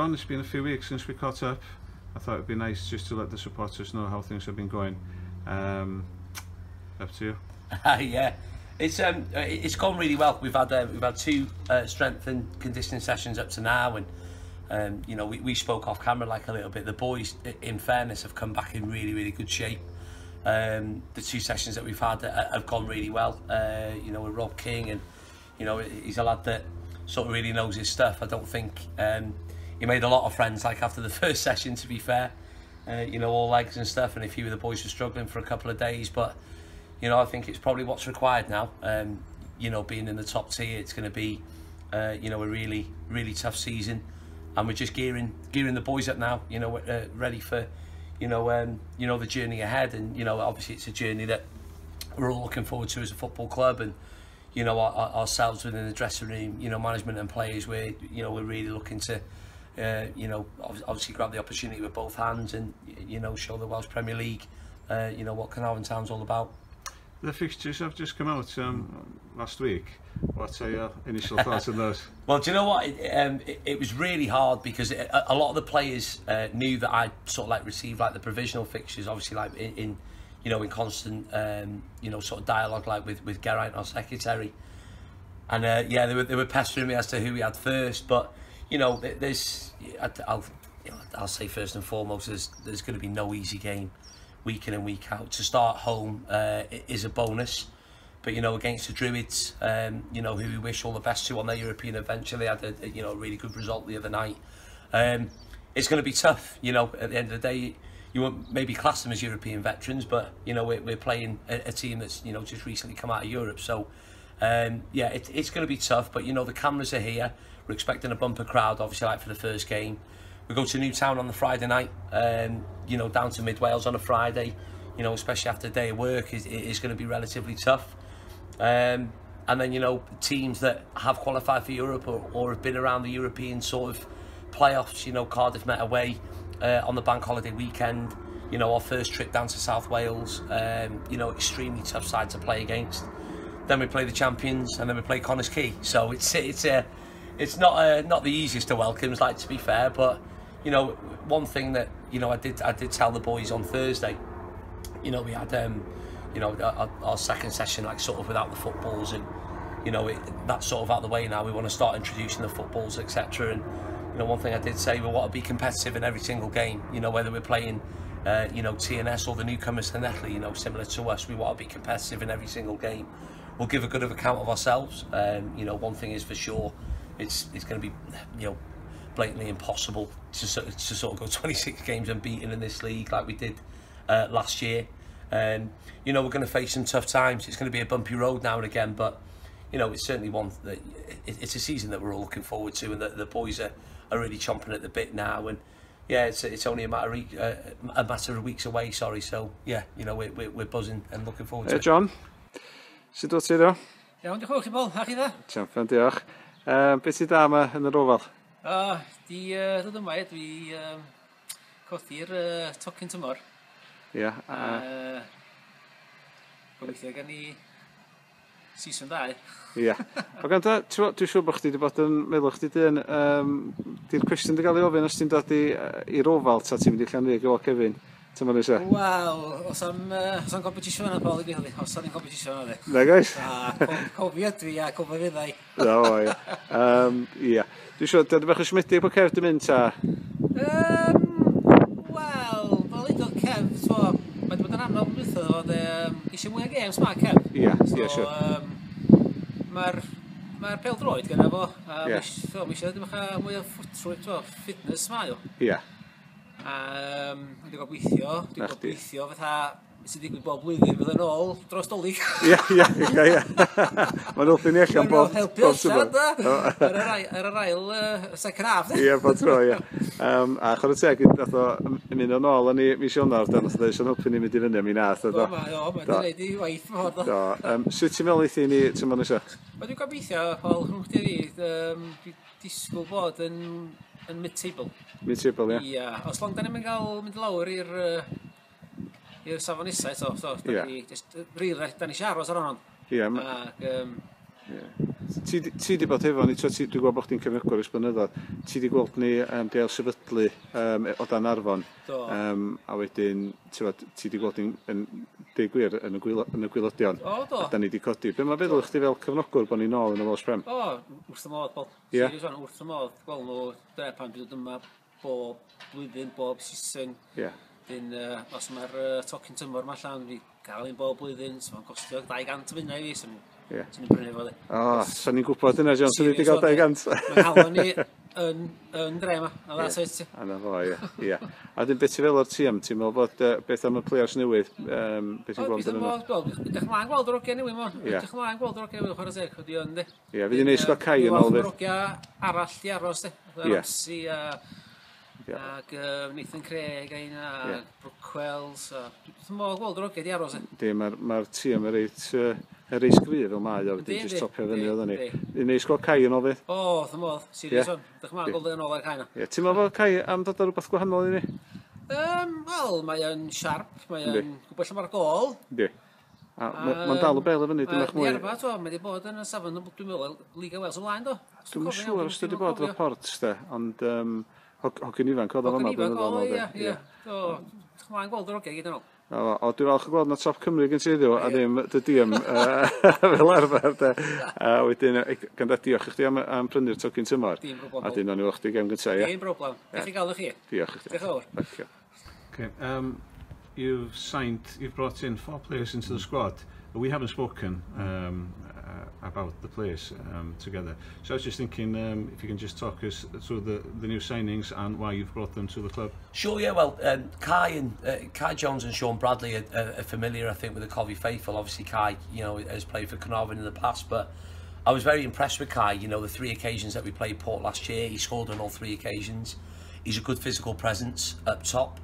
John. It's been a few weeks since we caught up. I thought it'd be nice just to let the supporters know how things have been going. Up to you. Yeah, it's gone really well. We've had 2 strength and conditioning sessions up to now, and you know, we spoke off camera like a little bit. The boys, in fairness, have come back in really good shape. The 2 sessions that we've had have gone really well. You know, with Rob King, and you know, he's a lad that sort of really knows his stuff. I don't think he made a lot of friends like after the first session, to be fair. You know, all legs and stuff, and a few of the boys were struggling for a couple of days, but you know, I think it's probably what's required now. You know, being in the top tier, it's going to be you know, a really tough season, and we're just gearing the boys up now. You know, ready for you know the journey ahead, and you know, obviously it's a journey that we're all looking forward to as a football club, and you know, ourselves within the dressing room, you know, management and players, we're really looking to you know, obviously grab the opportunity with both hands, and you know, show the Welsh Premier League you know, what Carnarvon Town's all about. The fixtures have just come out last week. What are your initial thoughts on those? Well, do you know what? It was really hard because a lot of the players knew that I sort of like received like the provisional fixtures, obviously like in you know, in constant you know, sort of dialogue like with Geraint, our secretary, and yeah, they were pestering me as to who we had first, but you know, I'll say first and foremost, there's going to be no easy game week in and week out. To start home is a bonus, but you know, against the Druids, you know, who we wish all the best to on their European adventure, they had a you know, a really good result the other night. It's going to be tough, you know. At the end of the day, you won't maybe class them as European veterans, but you know, we're playing a team that's, you know, just recently come out of Europe, so yeah, it's going to be tough. But you know, the cameras are here. We're expecting a bumper crowd, obviously, like for the first game. We go to Newtown on the Friday night, you know, down to Mid Wales on a Friday, you know, especially after a day of work, is going to be relatively tough. And then, you know, teams that have qualified for Europe or have been around the European sort of playoffs, you know, Cardiff Met away on the bank holiday weekend, you know, our first trip down to South Wales, you know, extremely tough side to play against. Then we play the champions, and then we play Connah's Quay. So it's not the easiest of welcomes, like, to be fair, but you know, one thing that, you know, I did tell the boys on Thursday, you know, we had you know, our second session like sort of without the footballs, and you know, that's sort of out of the way now. We want to start introducing the footballs, etc. And you know, one thing I did say, we want to be competitive in every single game, you know, whether we're playing you know, TNS or the newcomers to Netley, you know, similar to us, we want to be competitive in every single game. We'll give a good of account of ourselves. You know, one thing is for sure, it's going to be, you know, blatantly impossible to sort of go 26 games unbeaten in this league like we did last year. You know, we're going to face some tough times. It's going to be a bumpy road now and again, but you know, it's certainly one that it's a season that we're all looking forward to, and that the boys are really chomping at the bit now. And yeah, it's only a matter of weeks away. Sorry, so yeah, you know, we're buzzing and looking forward to it. John, sut wyt ti do? Iawn, diolch yn fawr chi bol, a chi dda? Champion, diolch. Beth sydd da yma yn yr ofal? Dod yma, dwi cothi'r tocyn tymor. Ia. Gobeithio gan ni season da. Ia. O ganda, dwi'n siŵr bod chdi wedi bod yn meddwl chdi dyn, di'r cwestiwn wedi cael ei ofyn os ti'n dod i'r ofal, ta ti'n mynd i Llanrug o Kevin? Wel, os am competition yna, Paul, i gyd, os am competition yna. Na, guys? Cofio dwi a cofio fyddai. O, ia. Ia. Dwi'n siŵr, dod bach o smedig bod Kev di mynd, ta? Wel, fel i dod Kev, mae'n bod yn anodd blwyddyn fod eisiau mwy o games ma, Kev. Ia, siŵr. Mae'r pêl droed gyda fo, a mi eisiau mwy o fitness ma, yw. Ia. Dwi'n gobeithio fatha sy'n digwydd bob blwyddyn fydd yn ôl dros dolyg. Ia. Mae'n wrth i ni allan bob tymor. Ar yr ail second half. Ia, bob tro, ia. A chwarae teg, nath o mynd o'n ôl yn mis Ionawr, dan nath o ddweud sy'n hwpyn i mynd i fyny am i nath. Mae'n gwneud i waith fy hwnnw. Sut ti'n meddwl i thi ni, ti'n meddwl eisiau? Dwi'n gobeithio, Paul, rhwng chdi fi, dwi'n disgwyl bod yn mid-table. Mid-table, ia? Ia, os long da ni'n mynd lawr i'r safon isau, so, da ni eisiau aros ar hwnnw. Ia. ti di bod hefo ni, dwi'n gwybod bod chdi'n cefnogwr ys blynyddoedd, ti di gweld ni di ail sefydlu o dan Arfon, a wedyn ti di gweld ni'n deg gwir yn y gwylodion, a da ni di codi. Be mae feddwl chdi fel cefnogwr bod ni'n nôl yn y Welsh Prem? Wrth y modd, Paul. Serious on, wrth y modd. Gweld nhw, pan bydd yma bob blwyddyn, bob season. Dyn, os mae'r tocyn tymor ma allan, fi cael un bob blwyddyn, so mae'n costio 200 o funnau fi, sy'n ni'n brynu fo di. Sa'n ni'n gwybod yna, John, sy'n wedi cael 200. Mae'n halon ni yn dre ma, a that's it ti. Anna fo, ie. A dyn beth i fel o'r tîm, ti'n meddwl bod beth am y players newydd, beth i'n gweld yn yno? Ydych ymlaen gweld yr ogia newydd mon, ydych ymlaen gweld yr ogia newydd chwarae teg, ydi yn di. Ie, fydd i'n neis gael Cai yn ôl fydd. Yr ogia arall i aros di, Ramsey ac Nathan Craig a Brookwells, dwi'n meddwl gweld yr ogia di aros di. Mae'r tîm yr eich gryf fel mae o, wedi jyst topio fyny oedden ni. I'n neis gael Cai yn ôl fydd? Dwi'n meddwl, serious on, ydych ymlaen gweld yn ôl ar Cai na. Ti'n meddwl Cai am dod ar rhywbeth gwahanol i ni? Wel, mae'n siarp, mae'n gwybod lle mae'r gol. Di. Mae'n dal o bel o fyny, dim eich mwy. Mae wedi bod yn y safon, dwi'n meddwl, Liga Wales ymlaen do. Dwi'n siŵr os wedi bod fel port, ond hogyn ifanc oedd o fama blynyddoedd yn ôl. Ie. Dwi'n ymlaen gweld yr ogia gyd yn ôl. O, dwi'n falch o gweld na top Cymru gen ti heddiw, a ddim dy dîm fel arfer. A wedyn, ganda diolch i chdi am prynu'r tocyn tymor. A dyn o'n i o'ch di gem gyntaf, ie? Dim broblem. Gach chi gael chi? Diolch i chdi. Diolch yn fawr. Okay. You've brought in 4 players into the squad. We haven't spoken about the players together. So I was just thinking if you can just talk us through the new signings and why you've brought them to the club. Sure, yeah. Well, Kai Jones and Sean Bradley are familiar, I think, with the Cofis faithful. Obviously, Kai, has played for Carnarvon in the past, but I was very impressed with Kai. The 3 occasions that we played Port last year, he scored on all 3 occasions. He's a good physical presence up top.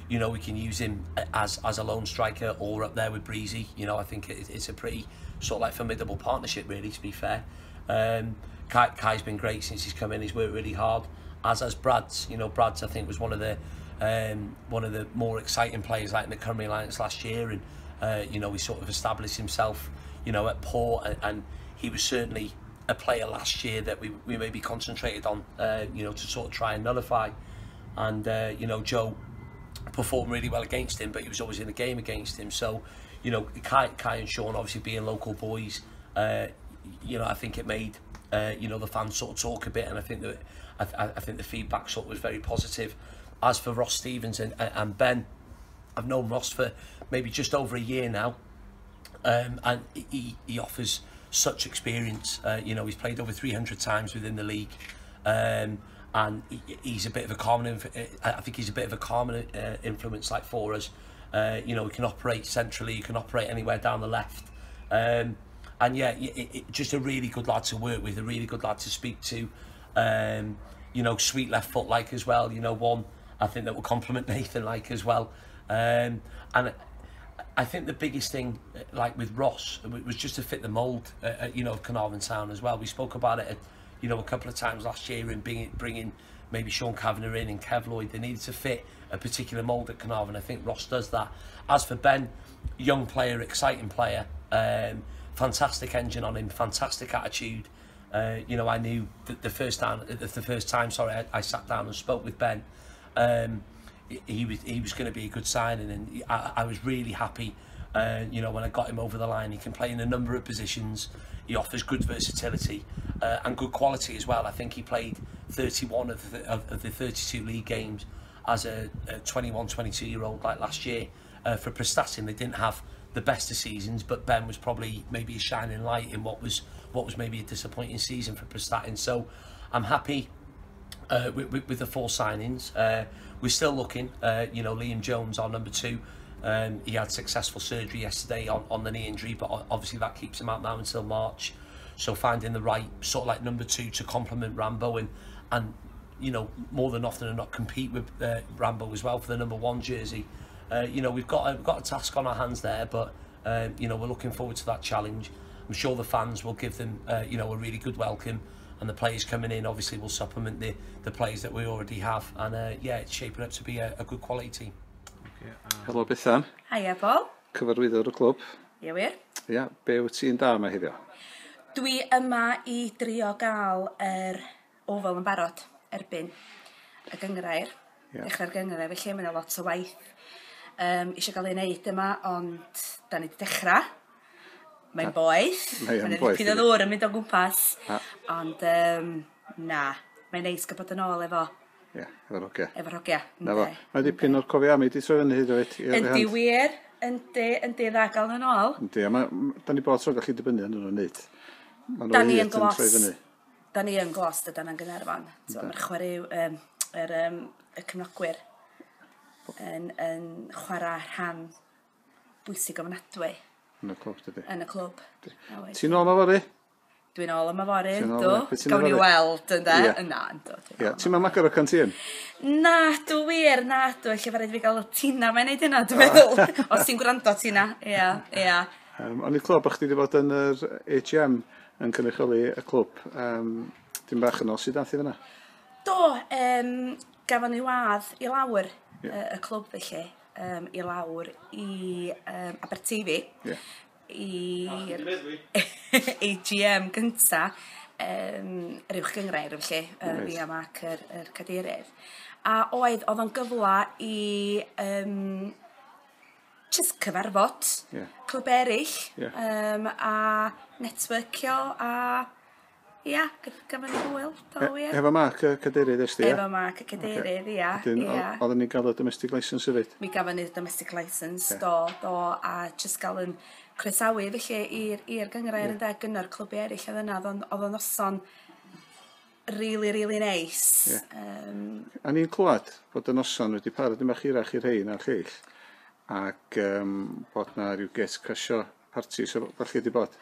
We can use him as a lone striker or up there with Breezy. I think it's a pretty sort of like formidable partnership, really, to be fair. Kai's been great since he's come in. He's worked really hard, as has Brad's. Brad's, I think, was one of the more exciting players like in the Cymru Alliance last year, and he sort of established himself, at Port, and he was certainly a player last year that we maybe concentrated on, to sort of try and nullify. And Joe performed really well against him, but he was always in the game against him. So, Kai and Sean obviously being local boys, I think it made the fans sort of talk a bit, and I think that I think the feedback sort of was very positive. As for Ross Stevens and Ben, I've known Ross for maybe just over a year now, and he offers such experience. He's played over 300 times within the league. And he's a bit of a calming. I think he's a bit of a calming influence, like for us. He can operate centrally. He can operate anywhere down the left. And yeah, just a really good lad to work with. A really good lad to speak to. Sweet left foot like as well. One I think that will complement Nathan like as well. And I think the biggest thing, like with Ross, was just to fit the mould. Of Carnarvon Town as well. We spoke about it. A couple of times last year and bringing maybe Sean Kavanagh in and Kev Lloyd. They needed to fit a particular mould at Carnarvon. I think Ross does that. As for Ben, young player, exciting player, fantastic engine on him, fantastic attitude. I knew that the first time I sat down and spoke with Ben, he was going to be a good signing, and I was really happy. When I got him over the line. He can play in a number of positions. He offers good versatility and good quality as well. I think he played 31 of the 32 league games as a 21, 22-year-old like last year. For Prestatyn, they didn't have the best of seasons, but Ben was probably maybe a shining light in what was maybe a disappointing season for Prestatyn. So I'm happy with the 4 signings. We're still looking. Liam Jones, our number 2. He had successful surgery yesterday on the knee injury, but obviously that keeps him out now until March. So finding the right sort of like number 2 to complement Rambo and more than often than not compete with Rambo as well for the number 1 jersey. We've got a task on our hands there, but we're looking forward to that challenge. I'm sure the fans will give them a really good welcome, and the players coming in obviously will supplement the players that we already have, and it's shaping up to be a good quality team. Helo Bethan. Hiya Paul. Cyfarwyddwr y clwb. Ie wir. Be wyt ti'n da yma heddiw? Dwi yma i drio gael yr ofal yn barod erbyn y gyngrair. Dechrau'r gyngrair, felly mae'n lot o waith. Eisiau gael ei wneud yma, ond da ni wedi dechrau. Mae'n boeth. Mae'n dipyn o ddŵr yn mynd o gwmpas. Ond na, mae'n neis gael bod yn ôl efo. Ie, efo'r hogia. Efo'r hogia. Mae dipyn o'r cofiamu di troi fyny hyd o fyd. Yndi wir, yndi dda gael yn ôl. Yndi, a da ni bod tro gallu dibynnu yn nhw'n neud. Da ni yn glos. Da ni yn glos dydan yn Gaernarfon. Mae'r chwarae, y cymnogwyr yn chwarae rhan bwysig ofnadwy. Yn y clwb, dydy. Yn y clwb. Ti'n ôl yma fori? Dwi'n ôl yma fori, ynddo. Gawn ni weld, ynddo. Yna, ynddo. Ti'n ma'n magor o canteen? Na, dwi wir, na. Dwi eich fawr fi gael Tina mae'n neud hynna, dwi'n meddwl. Os ti'n gwrando, Tina. Ia. O'n i clwb o'ch ti wedi bod yn yr HM yn cynrychioli y clwb. Dim bach yn ôl sydd dath i fyna? Do, gafon ni wadd i lawr y clwb felly. I lawr i Aberteifi i GM gynta yr uwch gyngrair felly fi am ac yr cadeirydd a oedd o'n gyfla i just cyfarfod clwb eraill a networkio a gafon ni hwyl, do wir. Efo Mark y cadeirydd ysdi, ia? Efo Mark y cadeirydd, ia. Oedden ni'n gael y domestic licence hefyd? Mi gafon ni domestic licence, do, a just gael yn croesawu felly i'r gyngrair yn dag gynnor clwbi eraill oedd yna, oedd o'n noson really neis. A ni'n clywed bod y noson wedi parod yn bach hirach i'r rhai na'r lleill, ac bod na rhyw get crasio parti, so falle wedi bod?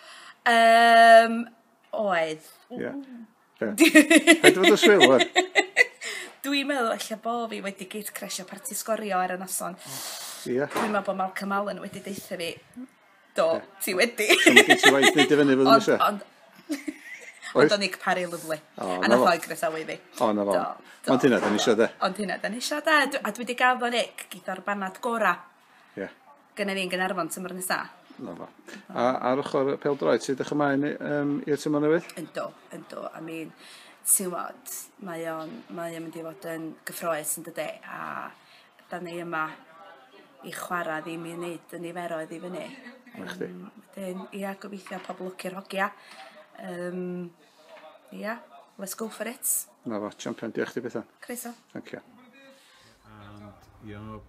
Oedd. Paid fod y swil, wan? Dwi'n meddwl eich bo fi wedi geit cresio parti sgorio ar y noson. Dwi'n meddwl bod Malcolm Allen wedi deitha fi, do, ti wedi. So mae gen ti waith neud i fyny fydd yn eisiau? Ond o'n i cparu lyflu. A nath o'i gresawu fi. O, na fo. Ond hynna, da ni eisiau de? Ond hynna, da ni eisiau de. A dwi wedi gael fo'n gyda'r banad gora. Gynna ni'n Gaernarfon tymor nesa. Na fo. A ar ochr pêl-droed, sydd ydych ymlaen i'r tymor newydd? Ynddo. I mean, ti'n wad, mae o'n mynd i fod yn gyffroes yn dydy, a da ni yma i chwarae ddim i wneud yn niferoedd i fyny. Wedyn, gobeithio pobl lwcio'r hogia. Let's go for it. Na fo, champion, diolch ti Bethan. Croeso. Thank you. Our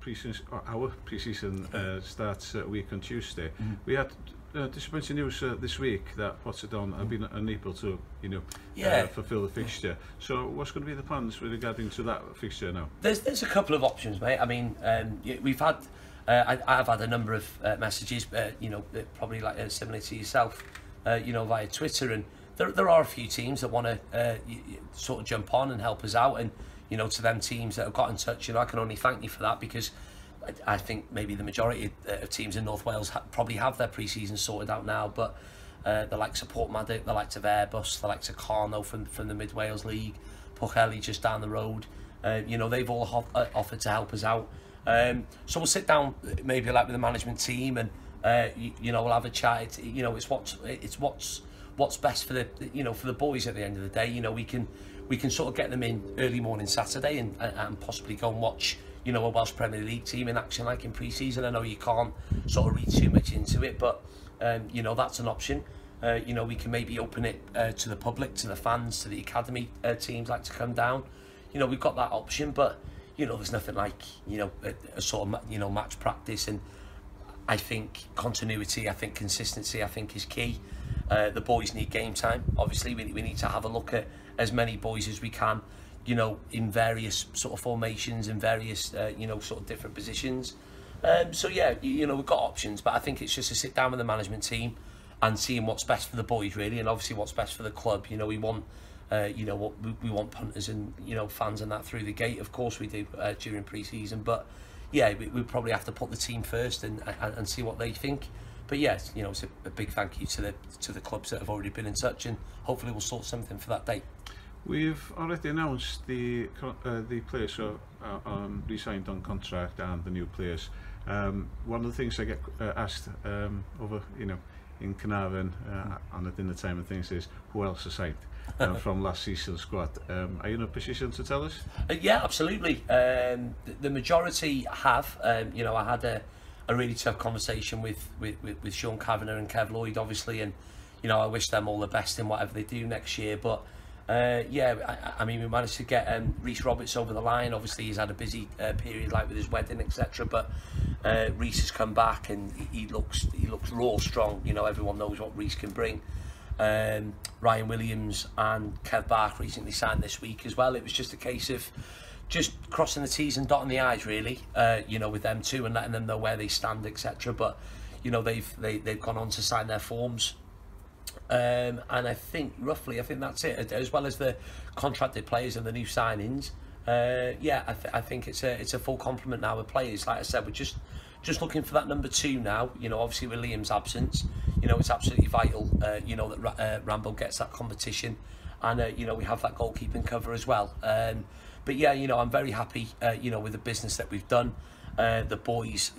pre-season starts a week on Tuesday. We had disappointing news this week that Portadown have been unable to, fulfil the fixture. So, what's going to be the plans with regarding to that fixture now? There's a couple of options, mate. I mean, we've had, I've had a number of messages, probably like similar to yourself, via Twitter, and there are a few teams that want to sort of jump on and help us out, and to them teams that have got in touch, I can only thank you for that, because I think maybe the majority of teams in North Wales probably have their pre-season sorted out now, but the likes of Portmadoc, the likes of Airbus, the likes of Carno from the Mid Wales League, Pwllheli just down the road, they've all offered to help us out. So we'll sit down maybe like with the management team, and we'll have a chat. It's what's best for the boys at the end of the day. We can sort of get them in early morning Saturday and possibly go and watch, a Welsh Premier League team in action like in pre-season. I know you can't sort of read too much into it, but, that's an option. We can maybe open it to the public, to the fans, to the academy teams like to come down. We've got that option, but, there's nothing like, a sort of, match practice. And I think continuity, I think consistency, I think is key. The boys need game time. Obviously, we need to have a look at as many boys as we can, in various sort of formations and various, sort of different positions. We've got options, but I think it's just to sit down with the management team and seeing what's best for the boys, really, and obviously what's best for the club. We want, we want punters and, fans and that through the gate. Of course we do during pre-season, but yeah, we probably have to put the team first and see what they think. But yes, it's a big thank you to the clubs that have already been in touch, and hopefully we'll sort something for that date. We've already announced the players who are re-signed on contract and the new players. One of the things I get asked over, in Carnarvon on the dinner time and things is, who else is signed from last season's squad? Are you in a position to tell us? Yeah, absolutely. The majority have. You know, I had a really tough conversation with Sean Kavanagh and Kev Lloyd, obviously, and you know, I wish them all the best in whatever they do next year. But yeah, I mean, we managed to get Rhys Roberts over the line. Obviously, he's had a busy period, like with his wedding, etc. But Rhys has come back, and he looks raw strong. You know, everyone knows what Rhys can bring. Ryan Williams and Kev Bark recently signed this week as well. It was just a case of just crossing the T's and dotting the I's, really. You know, with them too, and letting them know where they stand, etc. But you know, they've gone on to sign their forms. And I think that's it, as well as the contracted players and the new signings. Yeah, I think it's a full complement now of players. Like I said, we're just looking for that number 2 now. You know, obviously with Liam's absence, you know, it's absolutely vital. You know, that Rambo gets that competition, and you know, we have that goalkeeping cover as well. But yeah, you know, I'm very happy. You know, with the business that we've done. The boys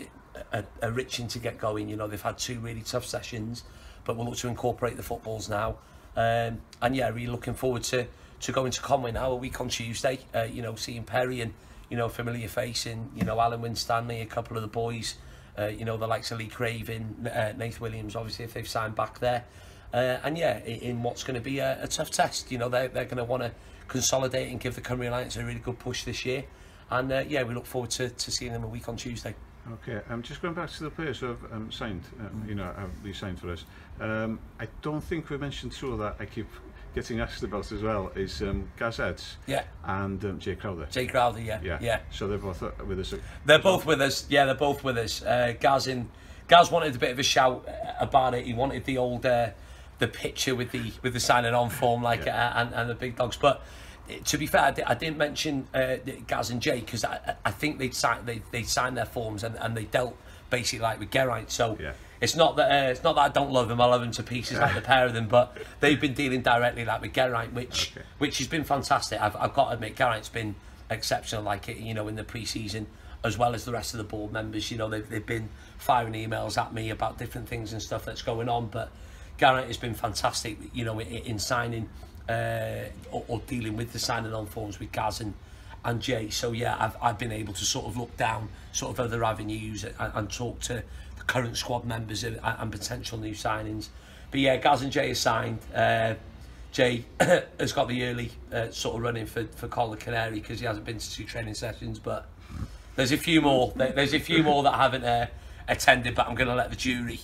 are itching to get going. You know, they've had 2 really tough sessions, but we'll look to incorporate the footballs now. And yeah, really looking forward to going to Conway now a week on Tuesday. You know, seeing Perry and, you know, familiar face in, you know, Alan Winstanley, a couple of the boys, you know, the likes of Lee Craven, Nath Williams, obviously, if they've signed back there. And yeah, in what's going to be a tough test. You know, they're going to want to consolidate and give the Cymru Alliance a really good push this year. And yeah, we look forward to seeing them a week on Tuesday. Okay, just going back to the players who have signed, you know, have re-signed for us. I don't think we mentioned 2 that I keep getting asked about as well, is Gaz Edds, yeah, and Jay Crowther. Jay Crowther, yeah. So they're both with us. They're both with us. Yeah, they're both with us. Gaz wanted a bit of a shout about it. He wanted the old the picture with the signing on form, like and the big dogs. But to be fair, I didn't mention Gaz and Jay because I think they'd signed their forms and they dealt basically like with Geraint. So it's not that I don't love them. I love them to pieces, like the pair of them. But they've been dealing directly like with Geraint, which has been fantastic. I've got to admit, Geraint's been exceptional. Like it, you know, in the pre-season, as well as the rest of the board members. You know, they've been firing emails at me about different things and stuff that's going on. But Geraint has been fantastic. You know, in signing. Or dealing with the signing on forms with Gaz and Jay. So yeah, I've been able to sort of look down sort of other avenues and talk to the current squad members and potential new signings. But yeah, Gaz and Jay are signed. Jay has got the early sort of running for Col the Canary because he hasn't been to 2 training sessions. But there's a few more. There's a few more that haven't attended. But I'm going to let the jury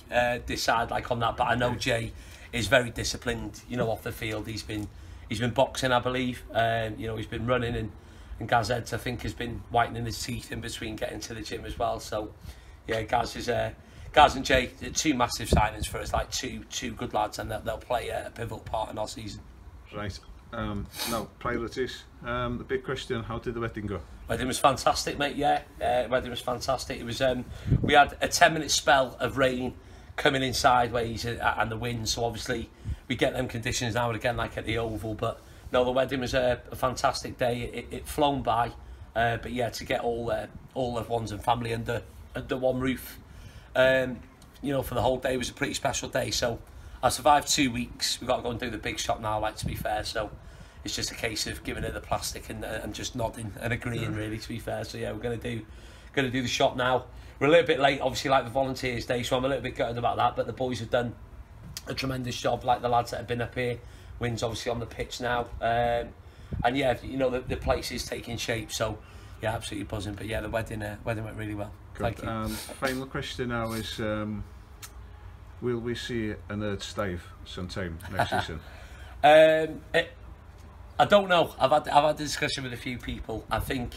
decide like on that. But I know Jay is very disciplined, you know, off the field. He's been boxing, I believe. You know, he's been running, and Gaz Edds, I think, has been whitening his teeth in between getting to the gym as well. So yeah, Gaz and Jay, 2 massive signings for us, like two good lads, and they'll play a pivotal part in our season. Right. Now, priorities. The big question: how did the wedding go? Wedding was fantastic, mate. Yeah, wedding was fantastic. It was. We had a 10-minute spell of rain coming in sideways and the wind, so obviously we get them conditions now and again like at the Oval. But no, the wedding was a fantastic day. It flown by, but yeah, to get all loved ones and family under one roof, you know, for the whole day was a pretty special day. So I survived 2 weeks. We've got to go and do the big shot now, like, to be fair. So it's just a case of giving it the plastic and just nodding and agreeing, really, to be fair. So yeah, we're gonna do the shot now. We're a little bit late, obviously, like the Volunteers Day, so I'm a little bit gutted about that, but the boys have done a tremendous job, like the lads that have been up here. Wynn's obviously on the pitch now. And yeah, you know, the place is taking shape, so yeah, absolutely buzzing. But yeah, the wedding went really well. Good. Thank you. Final question now is, will we see an Earth Stave sometime next season? I don't know. I've had a discussion with a few people. I think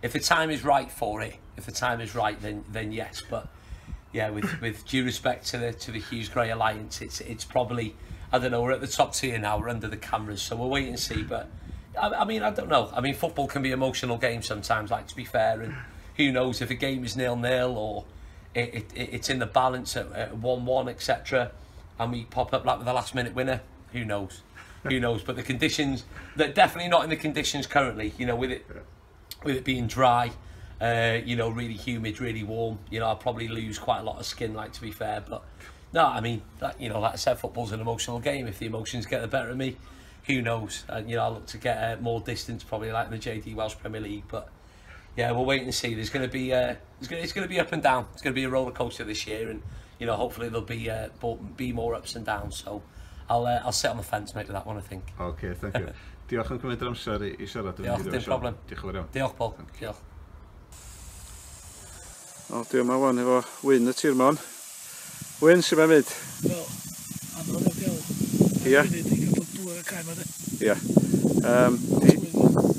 if the time is right for it, then yes. But yeah, with due respect to the Hughes Gray Alliance, it's probably, I don't know, we're at the top tier now, we're under the cameras, so we'll wait and see. But I mean, I don't know. I mean, football can be an emotional game sometimes, like, to be fair, and who knows if a game is 0-0 or it's in the balance at 1-1, etc., and we pop up like with a last-minute winner. Who knows? Who knows? But the conditions, they're definitely not in the conditions currently. You know, with it being dry, you know, really humid, really warm. You know, I'll probably lose quite a lot of skin, like, to be fair. But No, I mean, you know, like I said, football's an emotional game. If the emotions get the better of me, who knows? And, you know, I look to get more distance, probably like in the JD Welsh Premier League. But yeah, we'll wait and see. There's going to be, it's going to be up and down. It's going to be a roller coaster this year, and you know, hopefully there'll be more ups and downs. So I'll sit on the fence, mate, with that one, I think. Okay, thank you. Diolch am cymryd yr amser I siarad. Diolch, dim problem. Diolch yn fawr iawn. Diolch, Paul. Diolch. O, diolch yma wan efo Wyn y tir mawn. Wyn, sy'n mae'n mynd? Wel, anodd o gael. Ia. Wedi cael bod dŵr y cael yma, de. Ia.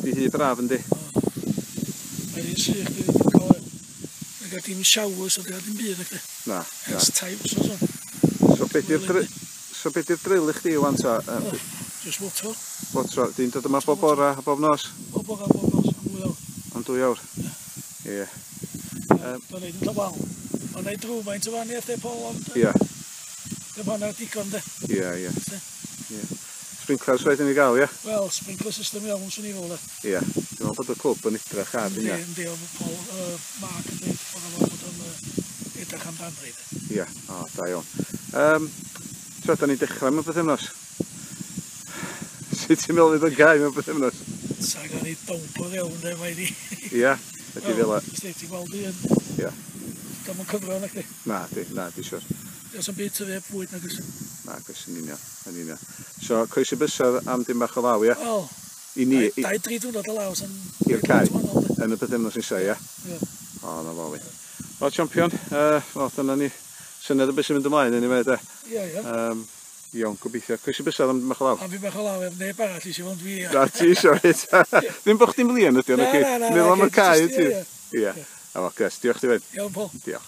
Di hy braf yndi? Mae'n un sych, di wedi cael... Mae'n cael dim showers, o di cael dim byd, de. Na. Ers tai wsos o'n. So be di'r drill i chdi wan ta? Just wotro. Wotro, di'n dod yma bob bora a bob nos? Bob bora, bob nos, am 2 awr. Am 2 awr? Ie. Do'n neud yn lawal. O'n neud rhywfaint o faniaeth, de, Paul, ond... Ie. Dim hwnna'r digon, de. Ie. Sprinklers wedyn i gael, ie? Wel, sprinkler system iawn, swn i fel, de. Ie. Dwi'n meddwl bod y clwb yn edrych ar hynny. Yndi, o Paul, Mark yn dweud bod o'n edrych amdan rhaid. Ie, o, da iawn. So, da ni'n dechrau mewn bythefnos? Sut ti'n meddwl fydd yn gau mewn bythefnos? Sa gan i dawmpo ddewn, de, mae di. Ie, ydy fel e. Ti'n gweld i yn... Ie. Dam yn cyfro yna, chdi. Na, di siwr. Diolch yn byd tyfu bwyd na gwrs. Na, gwrs yn union. So, croesi bysar am dim bach o law, ie? Wel, I ni... 2-3 diwrnod o laws yn... I'r cae, yn y bythefnos nesa, ie? Ie. O, na fo fi. O, champion, o, dyna ni syniad o beth sy'n mynd ymlaen, yn ei meddwl, Ie. Iawn, gobeithio. Croesi bysar am bach o law? Am fi bach o law, neb arall eisiau fod fi. Na, ti eisiau reit. Ddim bod chdi'n flin ydi, ond Na, meddwl am y cae, just, ti? Ie. A fo, gres, diolch ti fed. Iawn, Paul. Diolch.